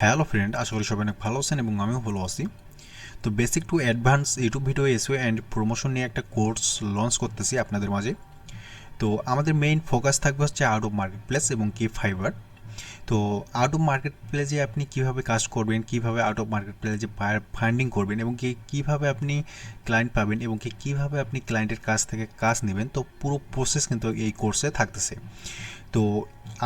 Hello friend, আশা করি সবাই অনেক ভালো আছেন এবং আমিও ভালো আছি। তো basic to advance YouTube video SEO and promotion নিয়ে একটা কোর্স লঞ্চ করতেছি আপনাদের মাঝে। তো আমাদের মেইন ফোকাস থাকবে হচ্ছে আউট অফ মার্কেট প্লেস এবং কি ফাইবার। তো আউট অফ মার্কেট প্লেসে আপনি কিভাবে কাজ করবেন, কিভাবে আউট অফ মার্কেট প্লেসে ফান্ডিং করবেন এবং কিভাবে আপনি ক্লায়েন্ট পাবেন এবং কিভাবে আপনি ক্লায়েন্টের কাছ থেকে কাজ নেবেন, তো পুরো প্রসেস কিন্তু এই কোর্সে থাকতেছে। তো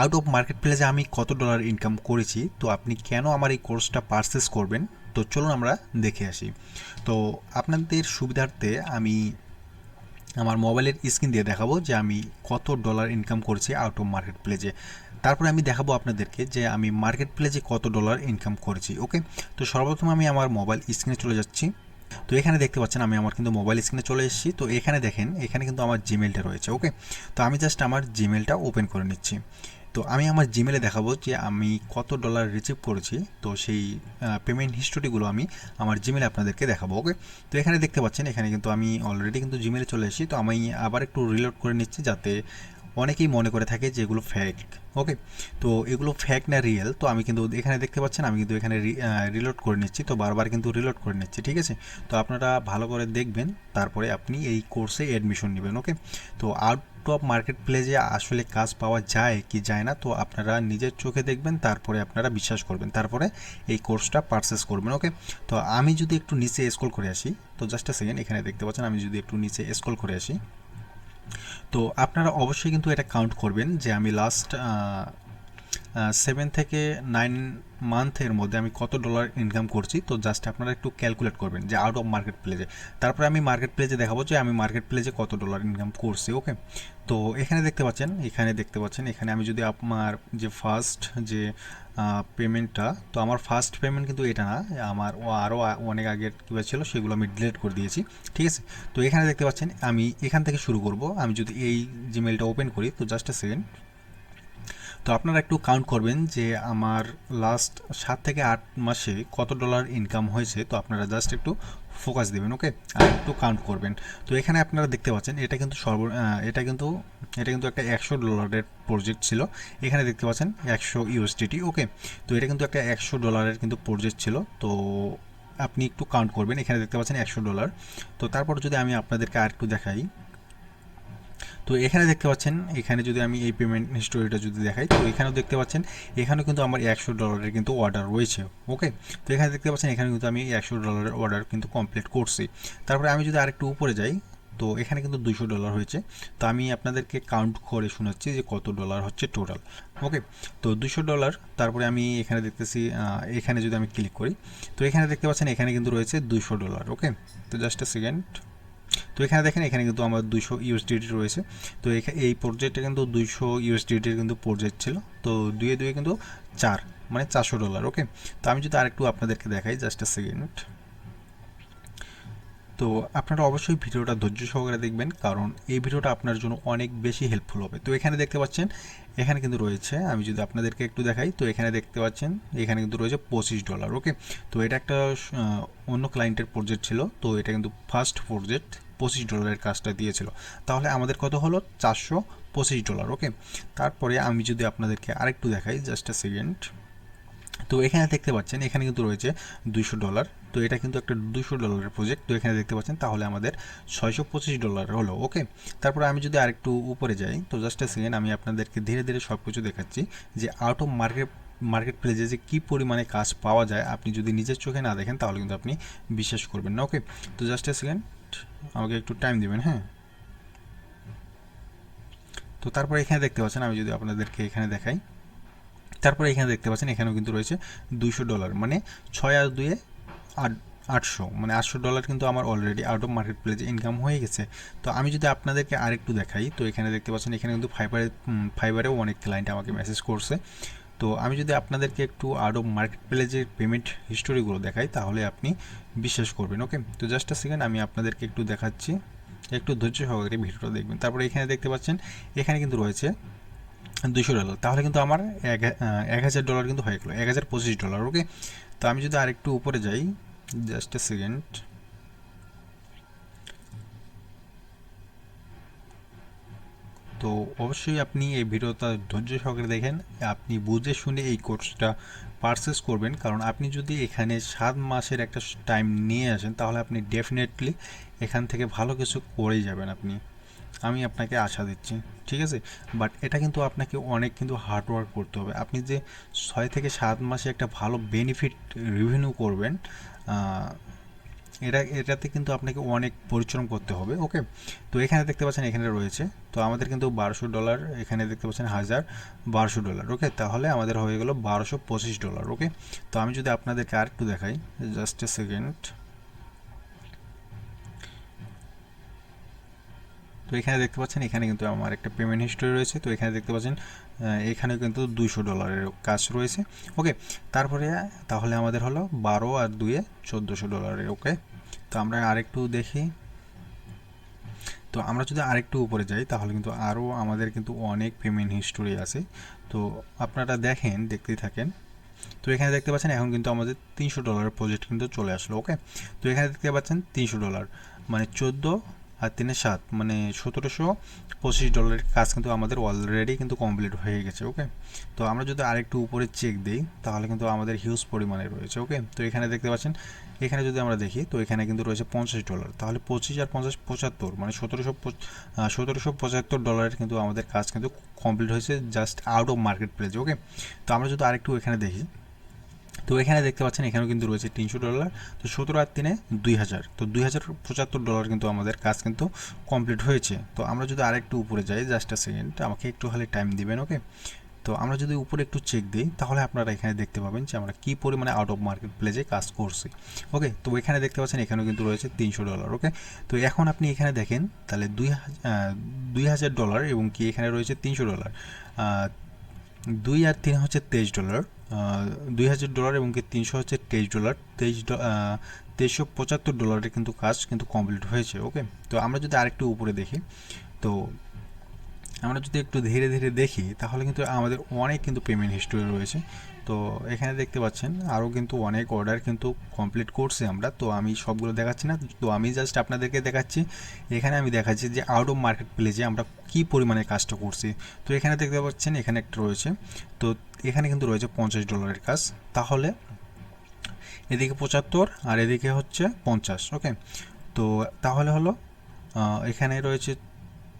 আউট অফ মার্কেট প্লেসে আমি কত ডলার ইনকাম করেছি, তো আপনি কেন আমার এই কোর্সটা পারচেস করবেন, তো চলুন আমরা দেখে আসি। তো আপনাদের সুবিধার্থে আমি আমার মোবাইলের স্ক্রিন দিয়ে দেখাবো যে আমি কত ডলার ইনকাম করেছি আউট অফ মার্কেট প্লেসে। তারপরে আমি দেখাবো আপনাদেরকে যে আমি মার্কেট প্লেসে কত ডলার ইনকাম করেছি। ওকে, তো সর্বপ্রথম আমি আমার মোবাইল স্ক্রিনে চলে যাচ্ছি। তো এখানে দেখতে পাচ্ছেন আমি আমার কিন্তু মোবাইল স্ক্রিনে চলে এসেছি। তো এখানে দেখেন, এখানে কিন্তু আমার জিমেলটা রয়েছে। ওকে, তো আমি জাস্ট আমার জিমেলটা ওপেন করে নিচ্ছি। তো আমি আমার জিমেলে দেখাবো যে আমি কত ডলার রিসিভ করেছি। তো সেই পেমেন্ট হিস্টোরিগুলো আমি আমার জিমেলে আপনাদেরকে দেখাবো। ওকে, তো এখানে দেখতে পাচ্ছেন, এখানে কিন্তু আমি অলরেডি কিন্তু জিমেলে চলে এসেছি। তো আমি আবার একটু রিলোড করে নিচ্ছি, যাতে অনেকেই মনে করে থাকে যে এগুলো ফেক। ওকে, তো এগুলো ফেক না রিয়েল। তো আমি কিন্তু এখানে দেখতে পাচ্ছেন আমি কিন্তু এখানে রিলোড করে নিচ্ছি। তো বারবার কিন্তু রিলোড করে নিচ্ছি, ঠিক আছে। তো আপনারা ভালো করে দেখবেন, তারপরে আপনি এই কোর্সে অ্যাডমিশন নেবেন। ওকে, তো আউট অফ মার্কেট প্লেসে আসলে কাজ পাওয়া যায় কি যায় না, তো আপনারা নিজের চোখে দেখবেন, তারপরে আপনারা বিশ্বাস করবেন, তারপরে এই কোর্সটা পারচেস করবেন। ওকে, তো আমি যদি একটু নিচে স্ক্রল করে আসি, তো জাস্ট আ সেকেন্ড, এখানে দেখতে পাচ্ছেন আমি যদি একটু নিচে স্ক্রল করে আসি, তো আপনারা অবশ্যই কিন্তু এটা কাউন্ট করবেন যে আমি লাস্ট 7 থেকে 9 মান্থের মধ্যে আমি কত ডলার ইনকাম করছি। তো জাস্ট আপনারা একটু ক্যালকুলেট করবেন যে আউট অফ মার্কেট প্লেসে, তারপরে আমি মার্কেট প্লেসে দেখাবো যে আমি মার্কেট প্লেসে কত ডলার ইনকাম করছি। ওকে, তো এখানে দেখতে পাচ্ছেন, এখানে আমি যদি আমার যে ফার্স্ট যে পেমেন্টটা, তো আমার ফার্স্ট পেমেন্ট কিন্তু এটা না, আমার আরও অনেক আগের কীভাবে ছিল সেগুলো আমি ডিলিট করে দিয়েছি, ঠিক আছে। তো এখানে দেখতে পাচ্ছেন আমি এখান থেকে শুরু করব। আমি যদি এই জিমেলটা ওপেন করি, তো জাস্ট আ সেকেন্ড, তো আপনারা একটু কাউন্ট করবেন যে আমার লাস্ট 7 থেকে 8 মাসে কত ডলার ইনকাম হয়েছে। তো আপনারা জাস্ট একটু ফোকাস দেবেন। ওকে, আর একটু কাউন্ট করবেন। তো এখানে আপনারা দেখতে পাচ্ছেন এটা কিন্তু এটা কিন্তু একটা $100 প্রজেক্ট ছিল। এখানে দেখতে পাচ্ছেন 100 USDT। ওকে, তো এটা কিন্তু একটা $100 কিন্তু প্রজেক্ট ছিল। তো আপনি একটু কাউন্ট করবেন, এখানে দেখতে পাচ্ছেন $100। তো তারপর যদি আমি আপনাদেরকে আর একটু দেখাই, তো এখানে দেখতে পাচ্ছেন, এখানে যদি আমি এই পেমেন্ট হিস্টোরিটা যদি দেখাই, তো এখানেও দেখতে পাচ্ছেন এখানেও কিন্তু আমার $100 কিন্তু অর্ডার রয়েছে। ওকে, তো এখানে দেখতে পাচ্ছেন এখানে কিন্তু আমি $100 অর্ডার কিন্তু কমপ্লিট করছি। তারপরে আমি যদি আরেকটু উপরে যাই, তো এখানে কিন্তু $200 হয়েছে। তো আমি আপনাদেরকে কাউন্ট করে শোনাচ্ছি যে কত ডলার হচ্ছে টোটাল। ওকে, তো $200। তারপরে আমি এখানে দেখতেছি, এখানে যদি আমি ক্লিক করি, তো এখানে দেখতে পাচ্ছেন এখানে কিন্তু রয়েছে $200। ওকে, তো জাস্ট এ সেকেন্ড, তো এখানে দেখেন এখানে কিন্তু আমার 200 USDT রয়েছে। তো এই প্রজেক্টটা কিন্তু 200 USDTর কিন্তু প্রজেক্ট ছিল। তো দুয়ে দুয়ে কিন্তু 4, মানে $400। ওকে, তো আমি যদি আরেকটু আপনাদেরকে দেখাই, জাস্ট আ সেকেন্ড, তো আপনারা অবশ্যই ভিডিওটা ধৈর্য সহকারে দেখবেন, কারণ এই ভিডিওটা আপনার জন্য অনেক বেশি হেল্পফুল হবে। তো এখানে দেখতে পাচ্ছেন এখানে কিন্তু রয়েছে, আমি যদি আপনাদেরকে একটু দেখাই, তো এখানে দেখতে পাচ্ছেন এখানে কিন্তু রয়েছে $25। ওকে, তো এটা একটা অন্য ক্লায়েন্টের প্রজেক্ট ছিল। তো এটা কিন্তু ফার্স্ট প্রজেক্ট, $25 কাজটা দিয়েছিল। তাহলে আমাদের কত হলো? $425। ওকে, তারপরে আমি যদি আপনাদেরকে আরেকটু দেখাই, জাস্ট আ সেকেন্ড, তো এখানে দেখতে পাচ্ছেন এখানে কিন্তু রয়েছে $200। তো এটা কিন্তু একটা $200 প্রজেক্ট। তো এখানে দেখতে পাচ্ছেন তাহলে আমাদের $625 হলো। ওকে, তারপরে আমি যদি আরেকটু উপরে যাই, তো জাস্ট এ সেকেন্ড, আমি আপনাদেরকে ধীরে ধীরে সব কিছু দেখাচ্ছি যে আউট অফ মার্কেট প্লেসে যে কী পরিমাণে কাজ পাওয়া যায়। আপনি যদি নিজের চোখে না দেখেন তাহলে কিন্তু আপনি বিশ্বাস করবেন না। ওকে, তো জাস্ট এ সেকেন্ড, আমাকে একটু টাইম দিবেন, হ্যাঁ। তো তারপরে এখানে দেখতে পাচ্ছেন আমি যদি আপনাদেরকে এখানে দেখাই, তারপরে এখানে দেখতে পাচ্ছেন এখানেও কিন্তু রয়েছে $200, মানে 6 আর 2 8, মানে $800 কিন্তু আমার অলরেডি আউট অফ মার্কেট প্লেসে ইনকাম হয়ে গেছে। তো আমি যদি আপনাদেরকে আরেকটু দেখাই, তো এখানে দেখতে পাচ্ছেন এখানে কিন্তু ফাইবারেও অনেক ক্লায়েন্ট আমাকে মেসেজ করছে। তো আমি যদি আপনাদেরকে একটু আউট অফ মার্কেট প্লেসের পেমেন্ট হিস্টোরিগুলো দেখাই, তাহলে আপনি বিশ্বাস করবেন। ওকে, তো জাস্ট আ সেকেন্ড, আমি আপনাদেরকে একটু দেখাচ্ছি, একটু ধৈর্য সহকারে ভিডিওটা দেখবেন। তারপরে এখানে দেখতে পাচ্ছেন এখানে কিন্তু রয়েছে $200। তাহলে কিন্তু আমার $1,000 কিন্তু হয়ে গেলো, $1,025। ওকে, তো আমি যদি আরেকটু উপরে যাই, জাস্ট এ সেকেন্ড, তো তো অবশ্যই আপনি এই ভিডিওটা ধৈর্য সহকারে দেখেন, আপনি বুঝে শুনে এই কোর্সটা পারচেস করবেন, কারণ আপনি যদি এখানে 7 মাসের একটা টাইম নিয়ে আসেন তাহলে আপনি ডেফিনেটলি এখান থেকে ভালো কিছু করেই যাবেন আপনি, আমি আপনাকে আশা দিচ্ছি, ঠিক আছে। বাট এটা কিন্তু আপনাকে অনেক কিন্তু হার্ড ওয়ার্ক করতে হবে। আপনি যে 6 থেকে 7 মাসে একটা ভালো বেনিফিট রেভিনিউ করবেন, এটাতে কিন্তু আপনাকে অনেক পরিশ্রম করতে হবে। ওকে, তো এখানে দেখতে পাচ্ছেন এখানে রয়েছে, তো আমাদের কিন্তু $1200, এখানে দেখতে পাচ্ছেন $1200। ওকে, তাহলে আমাদের হয়ে গেল $1225। ওকে, তো আমি যদি আপনাদেরকে আরেকটু দেখাই, জাস্ট এ সেকেন্ড। তো এখানে দেখতে পাচ্ছেন এখানে কিন্তু আমার একটা পেমেন্ট হিস্টরি রয়েছে। তো এখানে দেখতে পাচ্ছেন এখানে কিন্তু $200 কাজ রয়েছে। ওকে, তারপরে তাহলে আমাদের হলো 12 আর 2 $1400। ওকে, তো আমরা আরেকটু দেখি। তো আমরা যদি আরেকটু উপরে যাই তাহলে কিন্তু আরও আমাদের কিন্তু অনেক পেমেন্ট হিস্টোরি আছে। তো আপনারা দেখেন, দেখতেই থাকেন। তো এখানে দেখতে পাচ্ছেন এখন কিন্তু আমাদের $300 প্রজেক্ট কিন্তু চলে আসলো। ওকে, তো এখানে দেখতে পাচ্ছেন $300 মানে 14 আর 3 7 মানে $1725 কাজ কিন্তু আমাদের অলরেডি কিন্তু কমপ্লিট হয়ে গেছে। ওকে, তো আমরা যদি আরেকটু উপরে চেক দিই তাহলে কিন্তু আমাদের হিউজ পরিমাণে রয়েছে। ওকে, তো এখানে দেখতে পাচ্ছেন এখানে যদি আমরা দেখি তো এখানে কিন্তু রয়েছে $50, তাহলে 25 আর 50 75 মানে $1775 কিন্তু আমাদের কাজ কিন্তু কমপ্লিট হয়েছে just out of marketplace. Okay, তো আমরা যদি আরেকটু এখানে দেখি তো এখানে দেখতে পাচ্ছেন এখানেও কিন্তু রয়েছে $300। তো 17 আর 3 2000, তো $2075 কিন্তু আমাদের কাজ কিন্তু কমপ্লিট হয়েছে। তো আমরা যদি আরেকটু উপরে যাই, জাস্ট আ সেকেন্ড, আমাকে একটু খালি টাইম দিবেন। ওকে, তো আমরা যদি উপরে একটু চেক দিই তাহলে আপনারা এখানে দেখতে পাবেন যে আমরা কী পরিমাণে আউট অফ মার্কেট প্লেসে কাজ করছি। ওকে, তো এখানে দেখতে পাচ্ছেন এখানেও কিন্তু রয়েছে $300। ওকে, তো এখন আপনি এখানে দেখেন তাহলে $2000 এবং কি এখানে রয়েছে $300, 2 আর 3 হচ্ছে $23, $2000 এবং কি 300 হচ্ছে $23, $2375 কিন্তু কাজ কিন্তু কমপ্লিট হয়েছে। ওকে, তো আমরা যদি আরেকটু উপরে দেখি, তো আমরা যদি একটু ধীরে ধীরে দেখি তাহলে কিন্তু আমাদের অনেক কিন্তু পেমেন্ট হিস্টোরি রয়েছে। তো এখানে দেখতে পাচ্ছেন আরও কিন্তু অনেক অর্ডার কিন্তু কমপ্লিট করছি আমরা। তো আমি সবগুলো দেখাচ্ছি না, তো আমি জাস্ট আপনাদেরকে দেখাচ্ছি। এখানে আমি দেখাচ্ছি যে আউট অফ মার্কেট প্লেসে আমরা কী পরিমাণে কাজটা করছি। তো এখানে দেখতে পাচ্ছেন এখানে একটা রয়েছে, তো এখানে কিন্তু রয়েছে $50 কাজ, তাহলে এদিকে 75 আর এদিকে হচ্ছে 50। ওকে, তো তাহলে হলো এখানে রয়েছে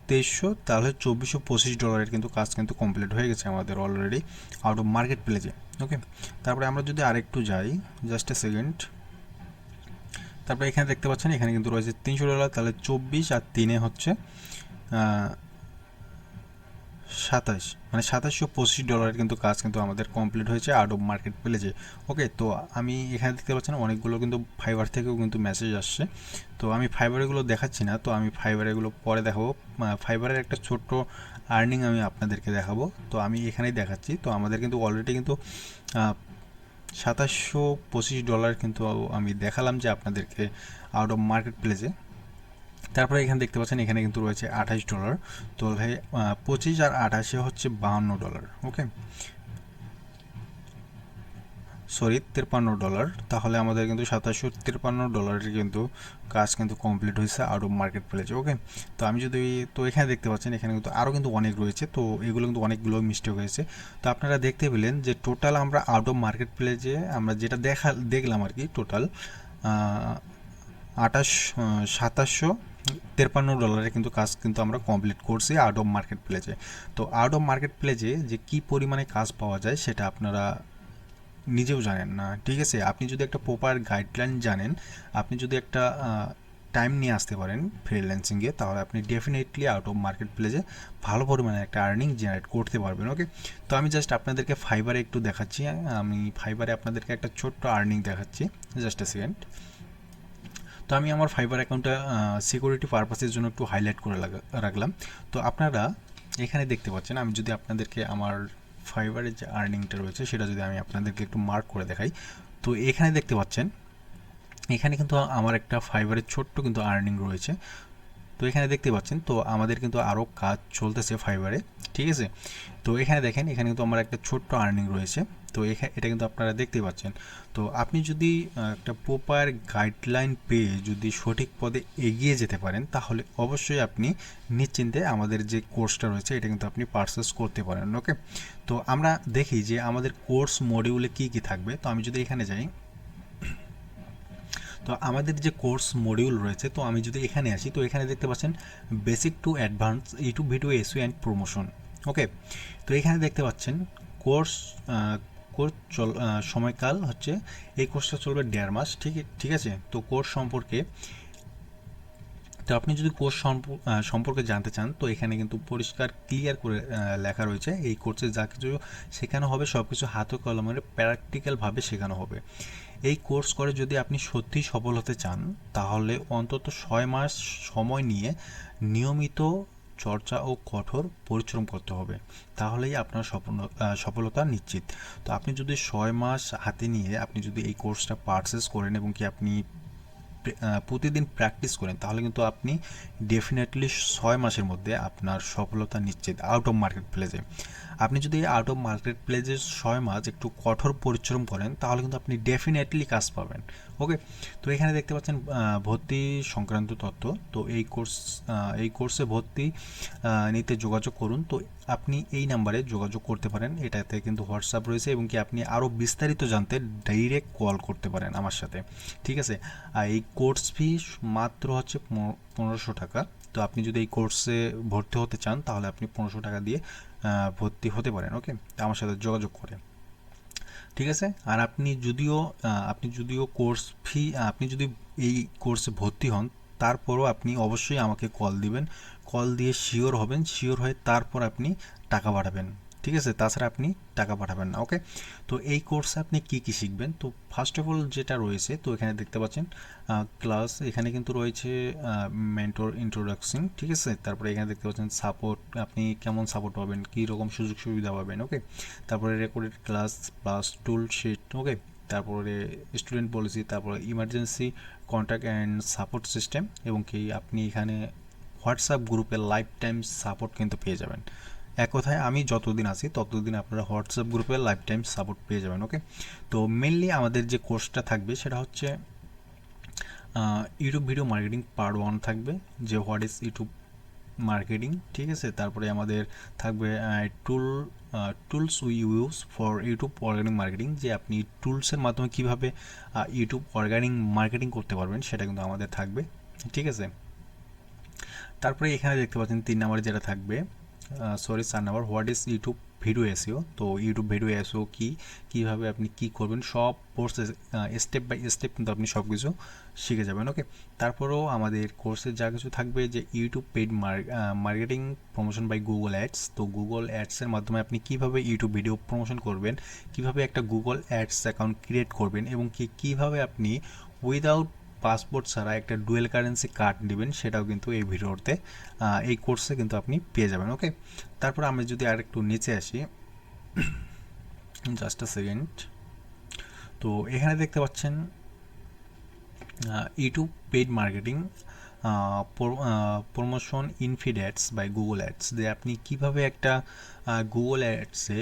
2300, তাহলে $2425 কিন্তু কাজ কিন্তু কমপ্লিট হয়ে গেছে আমাদের অলরেডি আউট অফ মার্কেট প্লেসে। ওকে, তারপরে আমরা যদি আরেকটু যাই, জাস্ট এ সেকেন্ড, তারপরে এখানে দেখতে পাচ্ছেন এখানে কিন্তু রয়েছে $300, তাহলে 24 আর 3 হচ্ছে 27, মানে $2725 কিন্তু কাজ কিন্তু আমাদের কমপ্লিট হয়েছে আউট অফ মার্কেট প্লেসে। ওকে, তো আমি এখানে দেখতে পাচ্ছেন অনেকগুলো কিন্তু ফাইবার থেকেও কিন্তু মেসেজ আসছে। তো আমি ফাইবারগুলো দেখাচ্ছি না, তো আমি ফাইবারগুলো পরে দেখাবো। ফাইবারের একটা ছোট্ট আর্নিং আমি আপনাদেরকে দেখাবো, তো আমি এখানেই দেখাচ্ছি। তো আমাদের কিন্তু অলরেডি কিন্তু $2725 কিন্তু আমি দেখালাম যে আপনাদেরকে আউট অফ মার্কেট প্লেসে। তারপরে এখানে দেখতে পাচ্ছেন এখানে কিন্তু রয়েছে $28, তো ভাই 25 আর 28 হচ্ছে $52। ওকে, সরি $53, তাহলে আমাদের কিন্তু $2753 কিন্তু কাজ কিন্তু কমপ্লিট হয়েছে আউট অফ মার্কেট প্লেসে। ওকে, তো আমি যদি, তো এখানে দেখতে পাচ্ছেন এখানে কিন্তু আরও কিন্তু অনেক রয়েছে, তো এগুলো কিন্তু অনেকগুলো মিস্টেক হয়েছে। তো আপনারা দেখতে পেলেন যে টোটাল আমরা আউট অফ মার্কেট প্লেসে আমরা যেটা দেখলাম আর কি, টোটাল 2753 কিন্তু কাজ কিন্তু আমরা কমপ্লিট করছি আউট অফ মার্কেট প্লেসে। তো আউট অফ মার্কেট প্লেসে যে কী পরিমাণে কাজ পাওয়া যায় সেটা আপনারা নিজেও জানেন না, ঠিক আছে। আপনি যদি একটা প্রপার গাইডলাইন জানেন, আপনি যদি একটা টাইম নিয়ে আসতে পারেন ফ্রিল্যান্সিংয়ে, তাহলে আপনি ডেফিনেটলি আউট অফ মার্কেট প্লেসে ভালো পরিমাণে একটা আর্নিং জেনারেট করতে পারবেন। ওকে, তো আমি জাস্ট আপনাদেরকে ফাইবারে একটু দেখাচ্ছি, আমি ফাইবারে আপনাদেরকে একটা ছোট্ট আর্নিং দেখাচ্ছি, জাস্ট এ সেকেন্ড। তো আমি আমার ফাইবার অ্যাকাউন্টটা সিকিউরিটি পারপাসের জন্য একটু হাইলাইট করে রাখলাম। তো আপনারা এখানে দেখতে পাচ্ছেন, আমি যদি আপনাদেরকে আমার ফাইবারের যে আর্নিংটা রয়েছে সেটা যদি আমি আপনাদেরকে একটু মার্ক করে দেখাই, তো এখানে দেখতে পাচ্ছেন এখানে কিন্তু আমার একটা ফাইবারের ছোট্ট কিন্তু আর্নিং রয়েছে। তো এখানে দেখতে পাচ্ছেন তো আমাদের কিন্তু আরও কাজ চলতেছে ফাইবারে, ঠিক আছে। তো এখানে দেখেন, এখানে কিন্তু আমার একটা ছোট্ট আর্নিং রয়েছে। তো এটা কিন্তু আপনারা দেখতেই পাচ্ছেন। তো আপনি যদি একটা প্রপার গাইডলাইন পেয়ে যদি সঠিক পদে এগিয়ে যেতে পারেন, তাহলে অবশ্যই আপনি নিশ্চিন্তে আমাদের যে কোর্সটা রয়েছে এটা কিন্তু আপনি পারচেস করতে পারেন। ওকে, তো আমরা দেখি যে আমাদের কোর্স মডিউলে কি কি থাকবে। তো আমি যদি এখানে যাই, তো আমাদের যে কোর্স মডিউল রয়েছে, তো আমি যদি এখানে আসি, তো এখানে দেখতে পাচ্ছেন basic to advance YouTube video SEO and promotion. Okay, তো এখানে দেখতে পাচ্ছেন কোর্স সময়কাল হচ্ছে, এই কোর্সটা চলবে 1.5 মাস, ঠিক আছে। তো কোর্স সম্পর্কে, তো আপনি যদি কোর্স সম্পর্কে জানতে চান, তো এখানে কিন্তু পরিষ্কার ক্লিয়ার করে লেখা রয়েছে এই কোর্সে যা কিছু শেখানো হবে সব কিছু হাতে কলমের প্র্যাকটিক্যালভাবে শেখানো হবে। এই কোর্স করে যদি আপনি সত্যিই সফল হতে চান, তাহলে অন্তত 6 মাস সময় নিয়ে নিয়মিত চর্চা ও কঠোর পরিশ্রম করতে হবে, তাহলেই আপনার সফলতা নিশ্চিত। তো আপনি যদি 6 মাস হাতে নিয়ে আপনি যদি এই কোর্সটা পারচেস করেন এবং কি আপনি প্রতিদিন প্র্যাকটিস করেন, তাহলে কিন্তু আপনি ডেফিনেটলি 6 মাসের মধ্যে আপনার সফলতা নিশ্চিত আউট অফ মার্কেট প্লেসে। আপনি যদি আউট অফ মার্কেট প্লেসে 6 মাস একটু কঠোর পরিশ্রম করেন, তাহলে কিন্তু আপনি ডেফিনেটলি কাজ পাবেন। ওকে, তো এখানে দেখতে পাচ্ছেন ভর্তি সংক্রান্ত তথ্য। তো এই কোর্সে ভর্তি নিতে যোগাযোগ করুন। তো আপনি এই নাম্বারে যোগাযোগ করতে পারেন, এটাতে কিন্তু হোয়াটসঅ্যাপ রয়েছে, এবং কি আপনি আরও বিস্তারিত জানতে ডাইরেক্ট কল করতে পারেন আমার সাথে, ঠিক আছে। আর এই কোর্স ফি মাত্র হচ্ছে 1500 টাকা। তো আপনি যদি এই কোর্সে ভর্তি হতে চান, তাহলে আপনি 1500 টাকা দিয়ে ভর্তি হতে পারেন। ওকে, আমার সাথে যোগাযোগ করে, ঠিক আছে। আর আপনি যদিও আপনি যদি এই কোর্সে ভর্তি হন, তারপরও আপনি অবশ্যই আমাকে কল দিবেন। কল দিয়ে শিওর হবেন, শিওর হয়ে তারপর আপনি টাকা পাঠাবেন, ঠিক আছে। তাছাড়া আপনি টাকা পাঠাবেন না। ওকে, তো এই কোর্সে আপনি কি কি শিখবেন? তো ফার্স্ট অফ অল যেটা রয়েছে, তো এখানে দেখতে পাচ্ছেন ক্লাস, এখানে কিন্তু রয়েছে মেন্টর ইন্ট্রোডাকশন, ঠিক আছে। তারপরে এখানে দেখতে পাচ্ছেন সাপোর্ট, আপনি কেমন সাপোর্ট পাবেন, কী রকম সুযোগ সুবিধা পাবেন। ওকে, তারপরে রেকর্ডেড ক্লাস প্লাস টুল শিট। ওকে, তারপরে স্টুডেন্ট পলিসি, তারপরে emergency contact and support system, এবং কি আপনি এখানে হোয়াটসঅ্যাপ গ্রুপে লাইফ টাইম সাপোর্ট কিন্তু পেয়ে যাবেন। এক কথায় আমি যতদিন আছি ততদিন আপনারা হোয়াটসঅ্যাপ গ্রুপে লাইফ টাইম সাপোর্ট পেয়ে যাবেন। ওকে, তো মেনলি আমাদের যে কোর্সটা থাকবে সেটা হচ্ছে ইউটিউব ভিডিও মার্কেটিং পার্ট 1 থাকবে, যে হোয়াট ইজ ইউটিউব মার্কেটিং, ঠিক আছে। তারপরে আমাদের থাকবে tools we use for YouTube organic marketing, যে আপনি টুলসের মাধ্যমে কীভাবে ইউটিউব অর্গানিক মার্কেটিং করতে পারবেন সেটা কিন্তু আমাদের থাকবে, ঠিক আছে। তারপরে এখানে দেখতে পাচ্ছেন 3 নম্বরে যেটা থাকবে, 4 number, what is YouTube video SEO. তো ইউটিউব ভিডিও এসইও কি, কীভাবে আপনি কি করবেন, সব কোর্সে স্টেপ বাই স্টেপ কিন্তু আপনি সব কিছু শিখে যাবেন। ওকে, তারপরেও আমাদের কোর্সে যা কিছু থাকবে, যে YouTube paid marketing promotion by Google ads. তো গুগল অ্যাডসের মাধ্যমে আপনি কীভাবে ইউটিউব ভিডিও প্রমোশন করবেন, কীভাবে একটা গুগল অ্যাডস অ্যাকাউন্ট ক্রিয়েট করবেন, এবং কীভাবে আপনি উইদাউট পাসপোর্ট ছাড়া একটা ডুয়েল কারেন্সি কার্ড নেবেন, সেটাও কিন্তু এই ভিডিওতে এই কোর্সে কিন্তু আপনি পেয়ে যাবেন। ওকে, তারপর আমি যদি আর একটু নিচে আসি, জাস্ট আ সেকেন্ড। তো এখানে দেখতে পাচ্ছেন YouTube paid marketing promotion in feed ads by Google ads, যে আপনি কীভাবে একটা গুগল অ্যাডসে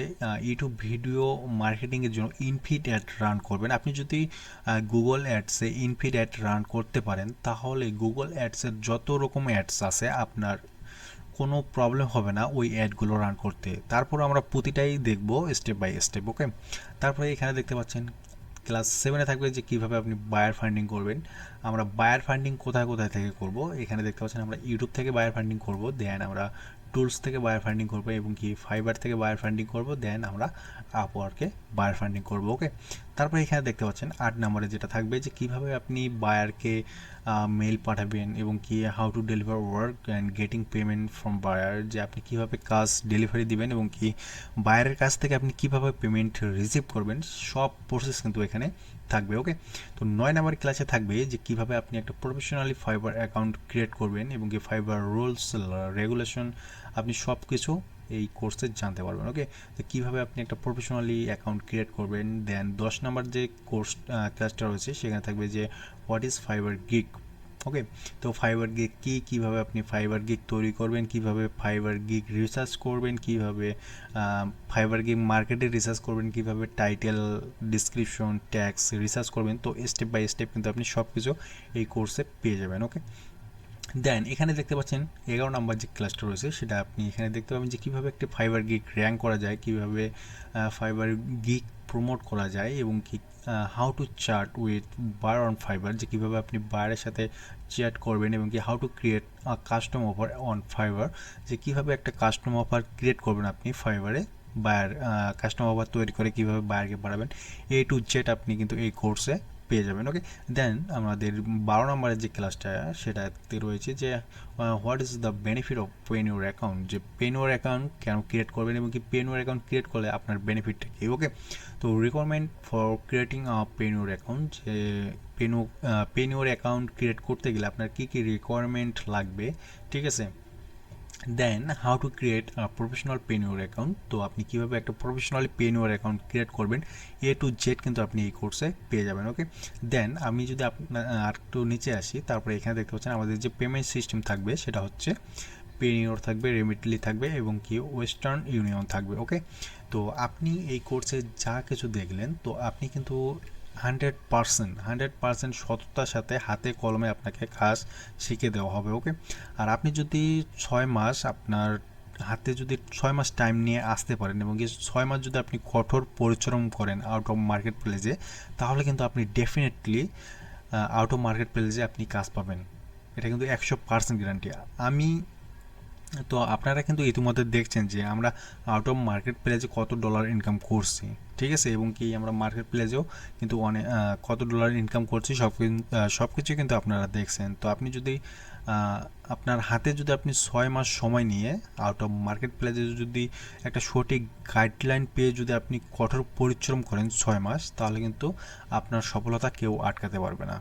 ইউটিউব ভিডিও মার্কেটিংয়ের জন্য ইনফিড অ্যাড রান করবেন। আপনি যদি গুগল অ্যাডসে ইনফিড অ্যাড রান করতে পারেন, তাহলে গুগল অ্যাডসের যত রকম অ্যাডস আছে আপনার কোনো প্রবলেম হবে না ওই অ্যাডগুলো রান করতে। তারপর আমরা প্রতিটাই দেখব স্টেপ বাই স্টেপ। ওকে, তারপরে এখানে দেখতে পাচ্ছেন ক্লাস 7-এ থাকবে যে কীভাবে আপনি বায়ার ফান্ডিং করবেন। আমরা বায়ার ফান্ডিং কোথায় কোথায় থেকে করব, এখানে দেখতে পাচ্ছেন আমরা ইউটিউব থেকে বায়ার ফান্ডিং করব, দেন আমরা টুলস থেকে বায়ার ফান্ডিং করবো, এবং কি ফাইবার থেকে বায়ার ফান্ডিং করব, দেন আমরা আপওয়ার্কে বায়ার ফান্ডিং করব। ওকে, তারপরে এখানে দেখতে পাচ্ছেন 8 নম্বরে যেটা থাকবে, যে কীভাবে আপনি বায়ারকে মেল পাঠাবেন, এবং কি how to deliver work and getting payment from buyer, যে আপনি কীভাবে কাজ ডেলিভারি দিবেন, এবং কি বায়ারের কাছ থেকে আপনি কীভাবে পেমেন্ট রিসিভ করবেন, সব প্রসেস কিন্তু এখানে থাকবে। ওকে, তো 9 নম্বর ক্লাসে থাকবে যে কীভাবে আপনি একটা প্রফেশনালি ফাইবার অ্যাকাউন্ট ক্রিয়েট করবেন, এবং কি ফাইবার রুলস রেগুলেশন আপনি সব কিছু এই কোর্সে জানতে পারবেন। ওকে, তো কীভাবে আপনি একটা প্রফেশনালি অ্যাকাউন্ট ক্রিয়েট করবেন। দেন 10 নম্বর যে কোর্স ক্লাসটা রয়েছে সেখানে থাকবে যে হোয়াট ইজ ফাইবার গিগ, ওকে, তো ফাইবার গিগ কী, কীভাবে আপনি ফাইবার গিগ তৈরি করবেন, কীভাবে ফাইবার গিগ রিসার্চ করবেন, কীভাবে ফাইবার গিগ মার্কেটে রিসার্চ করবেন, কীভাবে টাইটেল, ডিসক্রিপশন, ট্যাক্স রিসার্চ করবেন। তো স্টেপ বাই স্টেপ কিন্তু আপনি সব কিছু এই কোর্সে পেয়ে যাবেন। ওকে, দেন এখানে দেখতে পাচ্ছেন 11 নাম্বার যে ক্লাসটা রয়েছে সেটা আপনি এখানে দেখতে পাবেন যে কীভাবে একটি ফাইবার গিগ র্যাঙ্ক করা যায়, কীভাবে ফাইবার গিগ প্রমোট করা যায়, এবং কি how two chat with bar on fibre, যে কীভাবে আপনি বায়ারের সাথে চ্যাট করবেন, এবং কি how to create custom offer on fibre, যে কীভাবে একটা কাস্টম অফার ক্রিয়েট করবেন আপনি ফাইবারে, বায়ার কাস্টম অফার তৈরি করে কীভাবে বায়ারকে বাড়াবেন, টু জেড আপনি কিন্তু এই কোর্সে পেয়ে যাবেন। ওকে, দেন আমাদের 12 নম্বরের যে ক্লাসটা সেটাতে রয়েছে যে what is the benefit of Payoneer account, যে পেন ইউর অ্যাকাউন্ট কেন ক্রিয়েট করবেন, এবং কি পেন ইউর অ্যাকাউন্ট ক্রিয়েট করলে আপনার বেনিফিটটা কী। ওকে, তো requirement for creating Payoneer account, যে পেন ইউর অ্যাকাউন্ট ক্রিয়েট করতে গেলে আপনার কী কী রিকোয়ারমেন্ট লাগবে, ঠিক আছে। Then how to create professional Payoneer account, তো আপনি কীভাবে একটা professionally Payoneer account create করবেন, টু জেড কিন্তু আপনি এই কোর্সে পেয়ে যাবেন। ওকে, দেন আমি যদি আপনার আর একটু নিচে আসি, তারপরে এখানে দেখতে পাচ্ছেন আমাদের যে পেমেন্ট সিস্টেম থাকবে সেটা হচ্ছে পেন ইউর থাকবে, রেমিটলি থাকবে, এবং কি ওয়েস্টার্ন ইউনিয়ন থাকবে। ওকে, তো আপনি এই কোর্সে যা কিছু দেখলেন, তো আপনি কিন্তু 100% সততার সাথে হাতে কলমে আপনাকে কাজ শিখে দেওয়া হবে। ওকে, আর আপনি যদি 6 মাস আপনার হাতে যদি 6 মাস টাইম নিয়ে আসতে পারেন, এবং কি 6 মাস যদি আপনি কঠোর পরিশ্রম করেন আউট অফ মার্কেট প্লেসে, তাহলে কিন্তু আপনি ডেফিনেটলি আউট অফ মার্কেট প্লেসে আপনি কাজ পাবেন। এটা কিন্তু 100% গ্যারান্টি। আমি তো আপনারা কিন্তু ইতিমধ্যে দেখছেন যে আমরা আউট অফ মার্কেট প্লেসে কত ডলার ইনকাম করছি, ঠিক আছে, এবং কি আমরা মার্কেট প্লেসেও কিন্তু অনেক কত ডলার ইনকাম করছি সব কিছু কিন্তু আপনারা দেখছেন। তো আপনি যদি আপনার হাতে যদি আপনি 6 মাস সময় নিয়ে আউট অফ মার্কেট প্লেসে যদি একটা সঠিক গাইডলাইন পেয়ে যদি আপনি কঠোর পরিশ্রম করেন 6 মাস, তাহলে কিন্তু আপনার সফলতা কেউ আটকাতে পারবে না।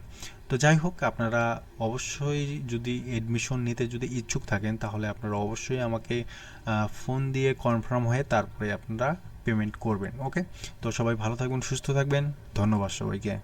তো যাই হোক, আপনারা অবশ্যই যদি এডমিশন নিতে যদি ইচ্ছুক থাকেন, তাহলে আপনারা অবশ্যই আমাকে ফোন দিয়ে কনফার্ম হয়ে তারপরে আপনারা পেমেন্ট করবেন। ওকে, তো সবাই ভালো থাকবেন, সুস্থ থাকবেন, ধন্যবাদ সবাইকে।